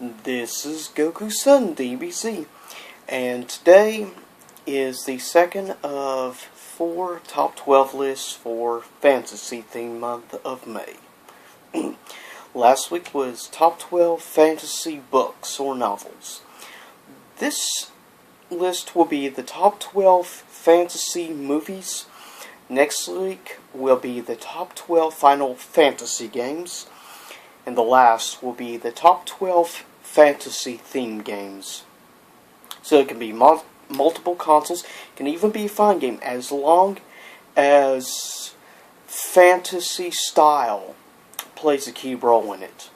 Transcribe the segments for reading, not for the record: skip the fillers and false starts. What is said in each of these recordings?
This is Goku-san DBC, and today is the second of 4 top 12 lists for fantasy themed month of May. Last week was top 12 fantasy books or novels. This list will be the top 12 fantasy movies. Next week will be the top 12 Final Fantasy games. And the last will be the top 12 fantasy themed games. So it can be multiple consoles. It can even be a fine game as long as fantasy style plays a key role in it.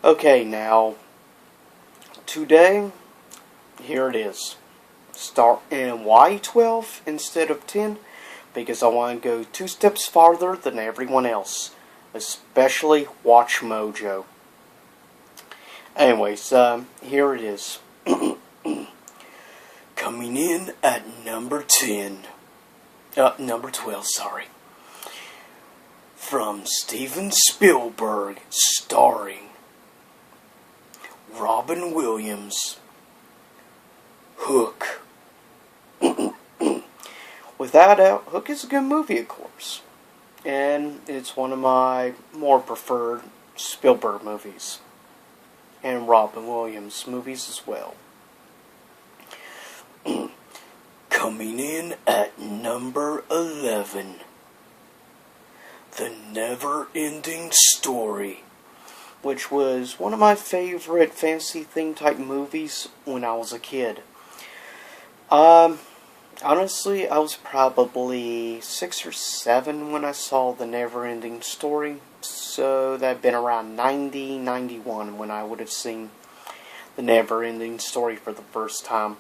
Okay, now today, here it is. Start in why 12 instead of 10? Because I want to go 2 steps farther than everyone else. Especially Watch Mojo. Anyways, here it is. Coming in at number 12, sorry. From Steven Spielberg, starring Robin Williams, Hook. Without doubt, Hook is a good movie, of course. And it's one of my more preferred Spielberg movies. And Robin Williams movies as well. Coming in at number 11. The Never-Ending Story. Which was one of my favorite fantasy-themed type movies when I was a kid. Honestly, I was probably 6 or 7 when I saw The Never-Ending Story, so that had been around 90, 91 when I would have seen The Never-Ending Story for the first time.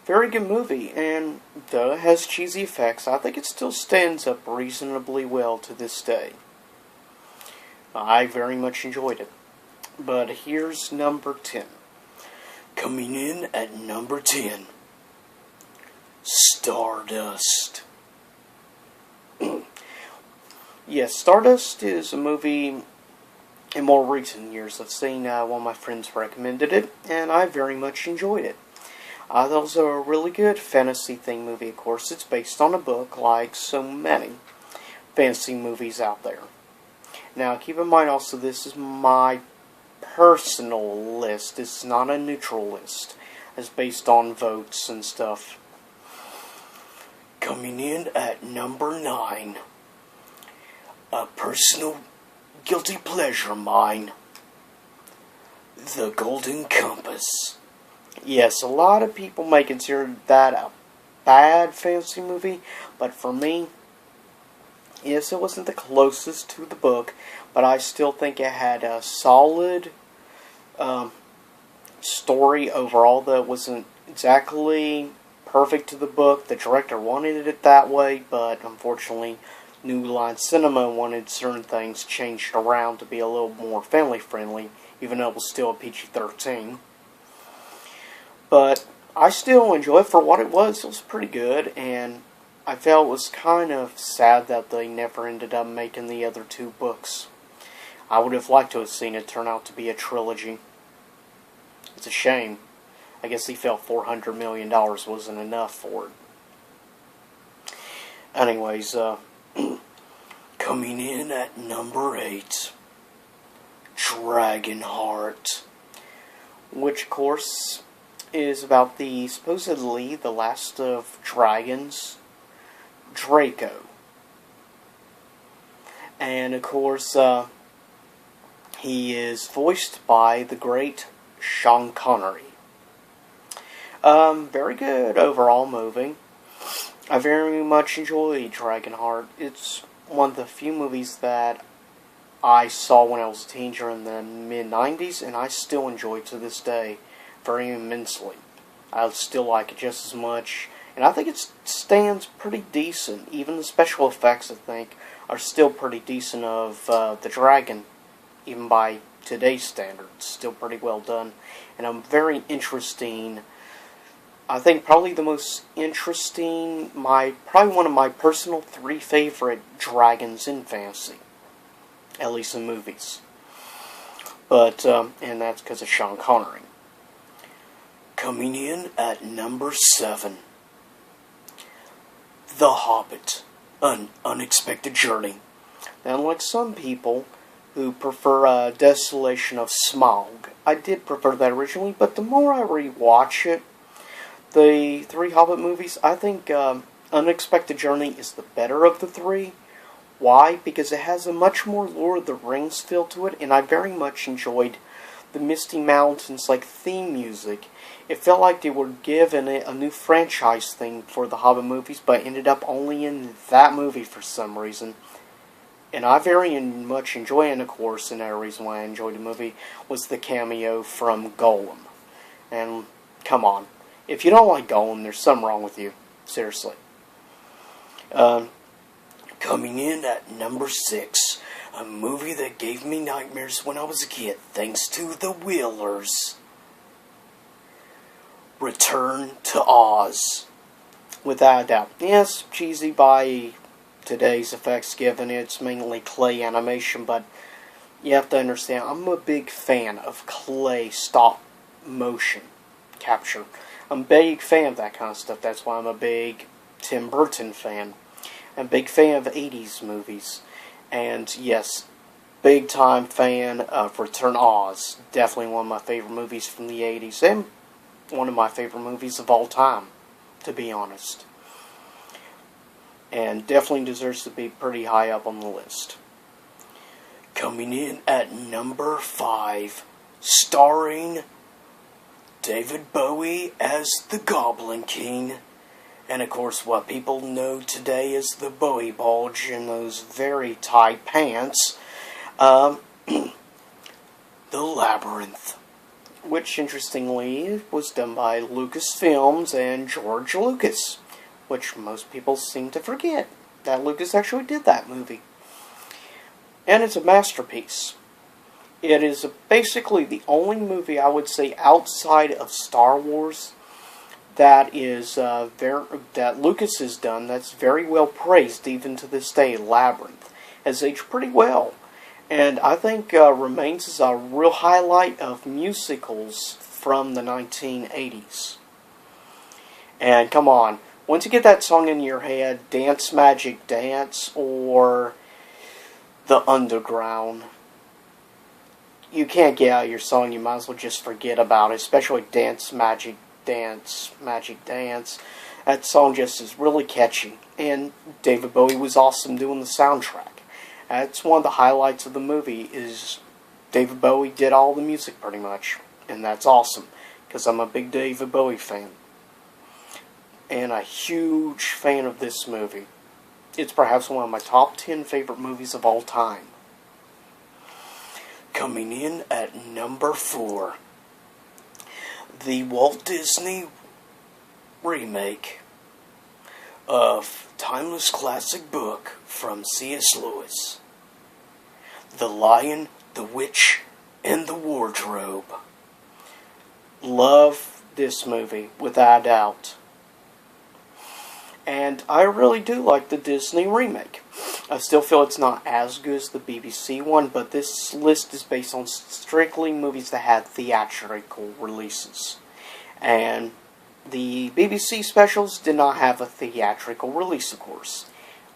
Very good movie, and though it has cheesy effects, I think it still stands up reasonably well to this day. I very much enjoyed it. But here's number 10. Coming in at number 10. Stardust. Yes, Stardust is a movie in more recent years. I've seen one of my friends recommended it, and I very much enjoyed it. I thought it was a really good fantasy-themed movie. Of course, it's based on a book, like so many fantasy movies out there. Now, keep in mind also, this is my personal list. It's not a neutral list. It's based on votes and stuff. Coming in at number 9, a personal guilty pleasure of mine, The Golden Compass. Yes, a lot of people may consider that a bad fantasy movie, but for me, yes, it wasn't the closest to the book, but I still think it had a solid story overall that wasn't exactly perfect to the book. The director wanted it that way, but unfortunately, New Line Cinema wanted certain things changed around to be a little more family friendly, even though it was still a PG-13. But I still enjoyed it for what it was. It was pretty good, and I felt it was kind of sad that they never ended up making the other 2 books. I would have liked to have seen it turn out to be a trilogy. It's a shame. I guess he felt $400 million wasn't enough for it. Anyways, coming in at number 8, Dragonheart. Which, of course, is about supposedly the last of dragons, Draco. And, of course, he is voiced by the great Sean Connery. Very good overall movie. I very much enjoy Dragonheart. It's one of the few movies that I saw when I was a teenager in the mid-90s, and I still enjoy it to this day very immensely. I still like it just as much, and I think it stands pretty decent. Even the special effects, I think, are still pretty decent of the dragon, even by today's standards. Still pretty well done, and I'm very interesting. I think probably the most interesting, probably one of my personal 3 favorite dragons in fantasy, at least in movies. But, and that's because of Sean Connery. Coming in at number 7, The Hobbit, An Unexpected Journey. Now, like some people who prefer Desolation of Smaug, I did prefer that originally, but the more I rewatch it, the 3 Hobbit movies, I think Unexpected Journey is the better of the 3. Why? Because it has a much more Lord of the Rings feel to it, and I very much enjoyed the Misty Mountains theme music. It felt like they were given it a new franchise thing for the Hobbit movies, but ended up only in that movie for some reason. And I very much enjoy it, and of course, another reason why I enjoyed the movie was the cameo from Gollum. And come on, if you don't like Gollum, there's something wrong with you. Seriously. Coming in at number 6, a movie that gave me nightmares when I was a kid, thanks to the Wheelers. Return to Oz. Without a doubt. Yes, cheesy by today's effects, given it's mainly clay animation, but you have to understand, I'm a big fan of clay stop motion capture. I'm a big fan of that kind of stuff. That's why I'm a big Tim Burton fan. I'm a big fan of 80s movies. And yes, big time fan of Return to Oz. Definitely one of my favorite movies from the 80s. And one of my favorite movies of all time, to be honest. And definitely deserves to be pretty high up on the list. Coming in at number 5, starring David Bowie as the Goblin King. And of course, what people know today as the Bowie bulge in those very tight pants. The Labyrinth. Which, interestingly, was done by Lucasfilms and George Lucas. Which most people seem to forget that Lucas actually did that movie. And it's a masterpiece. It is basically the only movie I would say outside of Star Wars that is that Lucas has done that's very well praised even to this day. Labyrinth has aged pretty well, and I think remains as a real highlight of musicals from the 1980s. And come on, once you get that song in your head, Dance Magic Dance or The Underground, you can't get out of your song. You might as well just forget about it, especially Dance Magic Dance, Magic Dance. That song just is really catchy. And David Bowie was awesome doing the soundtrack. That's one of the highlights of the movie, is David Bowie did all the music pretty much. And that's awesome, because I'm a big David Bowie fan. And a huge fan of this movie. It's perhaps one of my top 10 favorite movies of all time. Coming in at number 4, the Walt Disney remake of timeless classic book from C.S. Lewis, The Lion, the Witch, and the Wardrobe. Love this movie, without a doubt. And I really do like the Disney remake. I still feel it's not as good as the BBC one, but this list is based on strictly movies that had theatrical releases. And the BBC specials did not have a theatrical release, of course.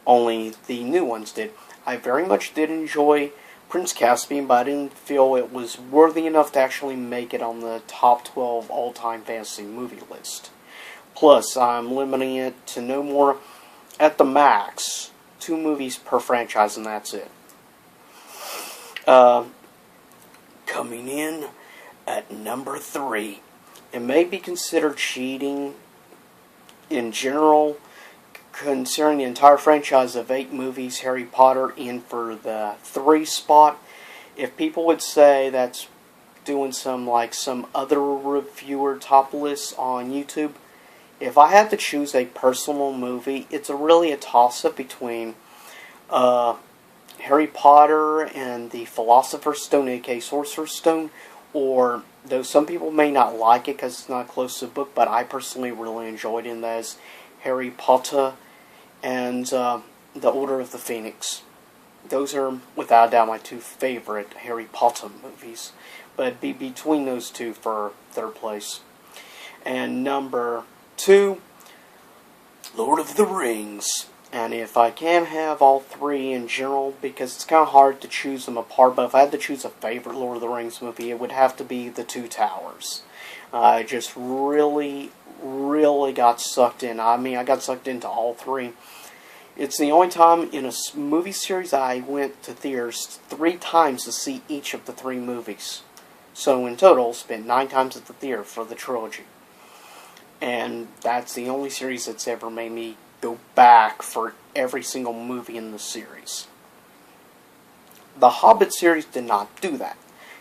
Only the new ones did. I very much did enjoy Prince Caspian, but I didn't feel it was worthy enough to actually make it on the top 12 all-time fantasy movie list. Plus, I'm limiting it to no more, at the max, 2 movies per franchise, and that's it. Coming in at number 3, it may be considered cheating in general, considering the entire franchise of 8 movies, Harry Potter in for the 3 spot. If people would say that's doing some other reviewer top lists on YouTube, if I had to choose a personal movie, it's really a toss-up between Harry Potter and the Philosopher's Stone, aka Sorcerer's Stone, or, though some people may not like it because it's not close to the book, but I personally really enjoyed it, and that is Harry Potter and the Order of the Phoenix. Those are, without a doubt, my two favorite Harry Potter movies. But it'd be between those two for third place. And number 2, Lord of the Rings. And if I can have all three in general, because it's kind of hard to choose them apart, but if I had to choose a favorite Lord of the Rings movie, it would have to be The Two Towers. I just really got sucked in. I mean, I got sucked into all three. It's the only time in a movie series I went to theaters 3 times to see each of the 3 movies. So in total, spent 9 times at the theater for the trilogy. And that's the only series that's ever made me go back for every single movie in the series. The Hobbit series did not do that,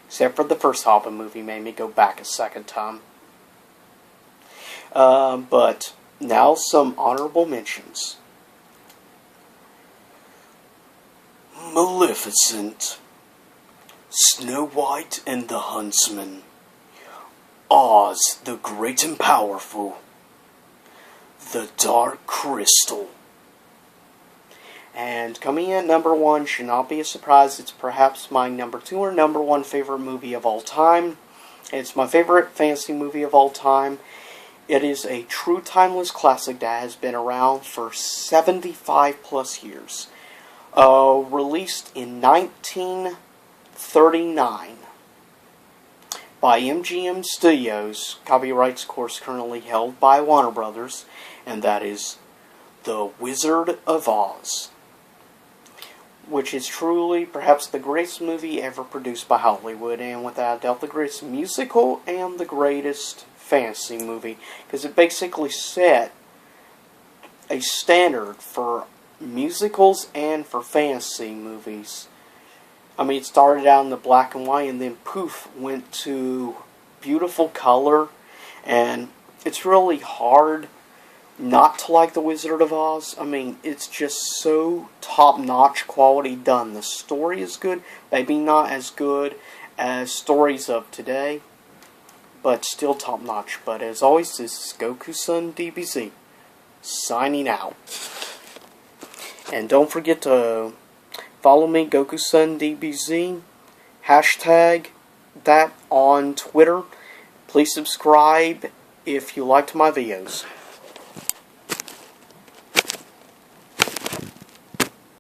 except for the first Hobbit movie made me go back a second time. But now some honorable mentions. Maleficent, Snow White and the Huntsman, Oz the Great and Powerful, The Dark Crystal. And coming in at number 1 should not be a surprise. It's perhaps my number 2 or number 1 favorite movie of all time. It's my favorite fantasy movie of all time. It is a true timeless classic that has been around for 75 plus years. Released in 1939 by MGM Studios. Copyrights, of course, currently held by Warner Brothers. And that is The Wizard of Oz, which is truly perhaps the greatest movie ever produced by Hollywood, and without a doubt the greatest musical and the greatest fantasy movie, because it basically set a standard for musicals and for fantasy movies. I mean, it started out in the black and white, and then poof, went to beautiful color, and it's really hard not to like The Wizard of Oz. I mean, it's just so top-notch quality done. The story is good, maybe not as good as stories of today, but still top-notch. But as always, this is Goku-san DBZ, signing out. And don't forget to follow me, Goku-san DBZ, hashtag that on Twitter. Please subscribe if you liked my videos.